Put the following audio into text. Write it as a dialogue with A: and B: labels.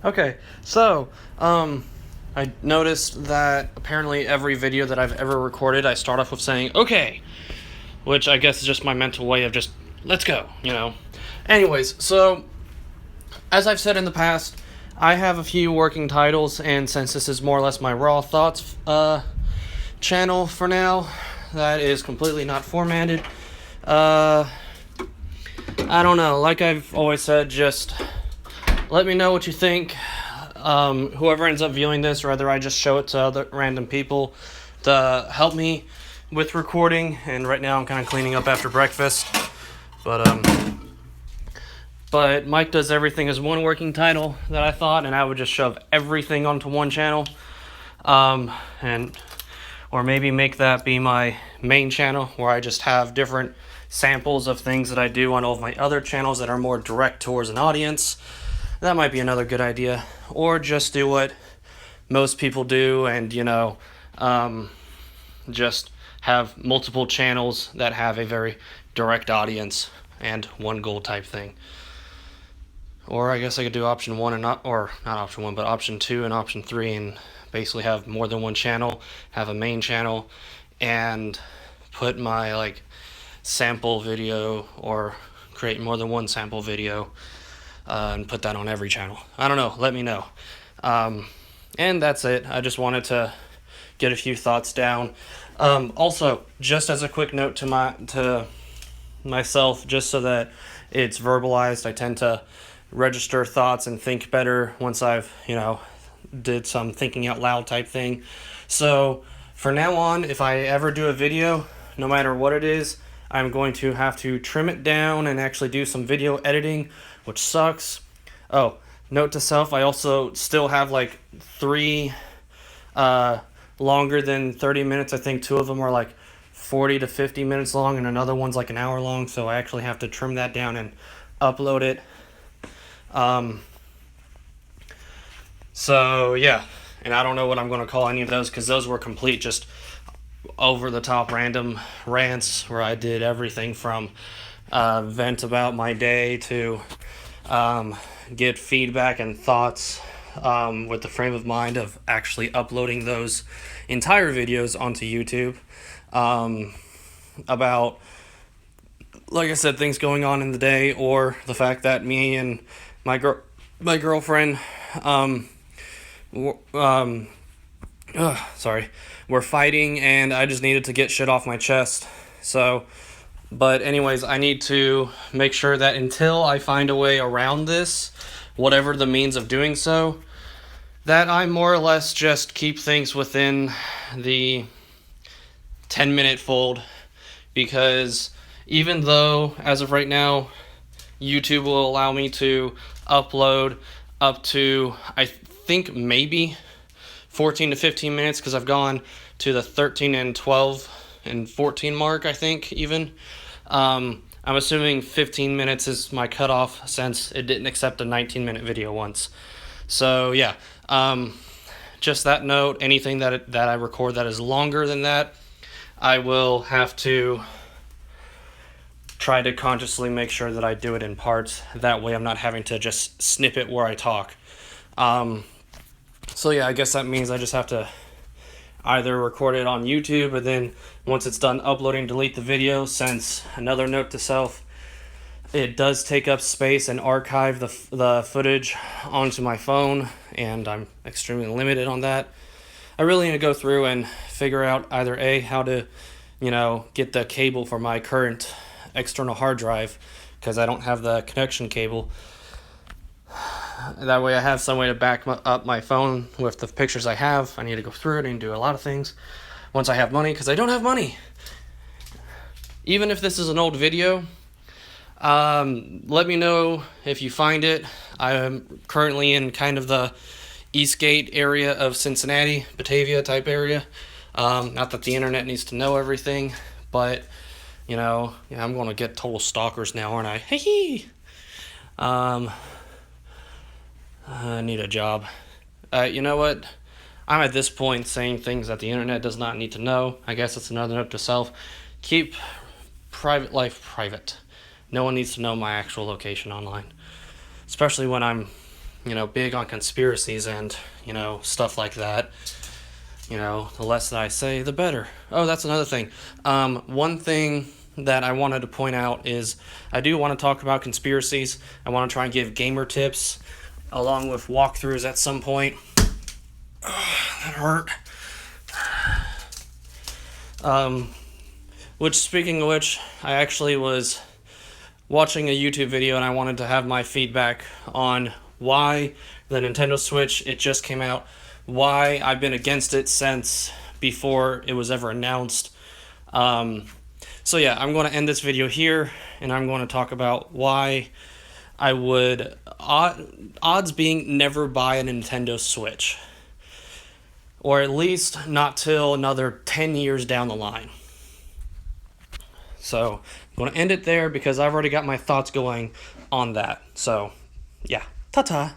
A: Okay, so, I noticed that apparently every video that I've ever recorded, I start off with saying, okay, which I guess is just my mental way of just, let's go, you know. Anyways, so, as I've said in the past, I have a few working titles, and since this is more or less my raw thoughts, channel for now, that is completely not formatted, I don't know, like I've always said, just let me know what you think. Whoever ends up viewing this, or whether I just show it to other random people to help me with recording. And right now I'm kind of cleaning up after breakfast. But Mike does everything as one working title that I thought, and I would just shove everything onto one channel. And or maybe make that be my main channel where I just have different samples of things that I do on all of my other channels that are more direct towards an audience. That might be another good idea. Or just do what most people do and, just have multiple channels that have a very direct audience and one goal type thing. Or I guess I could do option one and not option one, but option two and option three, and basically have more than one channel, have a main channel, and put my sample video or create more than one sample video and put that on every channel. I don't know. Let me know. And that's it. I just wanted to get a few thoughts down. Also, just as a quick note to myself, just so that it's verbalized, I tend to register thoughts and think better once I've, did some thinking out loud type thing. So for now on, if I ever do a video, no matter what it is, I'm going to have to trim it down and actually do some video editing, which sucks. Oh, note to self, I also still have three longer than 30 minutes. I think two of them are 40 to 50 minutes long, and another one's an hour long, so I actually have to trim that down and upload it. So yeah, and I don't know what I'm going to call any of those, because those were complete just over the top random rants where I did everything from vent about my day to get feedback and thoughts with the frame of mind of actually uploading those entire videos onto YouTube about, like I said, things going on in the day, or the fact that me and my girlfriend we're fighting, and I just needed to get shit off my chest. So, but anyways, I need to make sure that until I find a way around this, whatever the means of doing so, that I more or less just keep things within the 10-minute fold, because even though, as of right now, YouTube will allow me to upload up to, I think, maybe 14 to 15 minutes, because I've gone to the 13 and 12 and 14 mark, I think, even. I'm assuming 15 minutes is my cutoff, since it didn't accept a 19-minute video once. So, yeah. Just that note, anything that I record that is longer than that, I will have to try to consciously make sure that I do it in parts. That way I'm not having to just snip it where I talk. So yeah, I guess that means I just have to either record it on YouTube, and then once it's done uploading, delete the video, since, another note to self, it does take up space and archive the footage onto my phone, and I'm extremely limited on that. I really need to go through and figure out either A, how to, get the cable for my current external hard drive, because I don't have the connection cable. That way I have some way to back up my phone with the pictures I have. I need to go through it and do a lot of things once I have money, because I don't have money. Even if this is an old video, let me know if you find it. I'm currently in kind of the Eastgate area of Cincinnati, Batavia type area. Not that the internet needs to know everything, but, I'm going to get total stalkers now, aren't I? Hey. I need a job. You know what? I'm at this point saying things that the internet does not need to know. I guess it's another note to self. Keep private life private. No one needs to know my actual location online. Especially when I'm, big on conspiracies and, stuff like that. The less that I say, the better. Oh, that's another thing. One thing that I wanted to point out is I do want to talk about conspiracies. I want to try and give gamer tips along with walkthroughs at some point. That hurt. Speaking of which, I actually was watching a YouTube video and I wanted to have my feedback on why the Nintendo Switch, it just came out, why I've been against it since before it was ever announced. So yeah, I'm going to end this video here, and I'm going to talk about why I would, odds being, never buy a Nintendo Switch. Or at least not till another 10 years down the line. So I'm going to end it there because I've already got my thoughts going on that. So yeah, ta-ta.